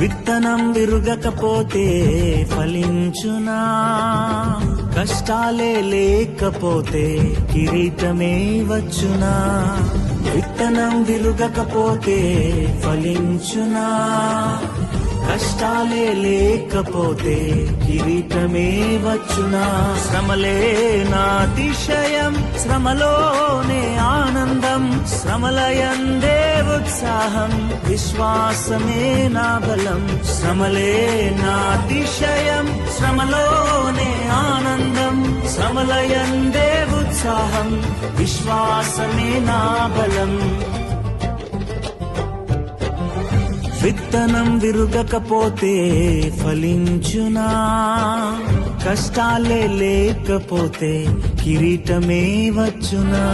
విత్తనం విరుగకపోతే ఫలించునా, కష్టాలే లేకపోతే కిరీటమే వచ్చునా. విత్తనం విరుగకపోతే ఫలించునా, కష్టాలే లేకపోతే కిరీటమే వచ్చునా. శ్రమలే నా అతిశయం, శ్రమలోనే ఆనందం, శ్రమలయందే ఉత్సాహం, విశ్వాసమే నా బలం. శ్రమలే నా అతిశయం, శ్రమలోనే ఆనందం, శ్రమలయందే ఉత్సాహం, విశ్వాసమే నా బలం. విత్తనం విరుగకపోతే ఫలించునా, కష్టాలే లేకపోతే కిరీటమే వచ్చునా.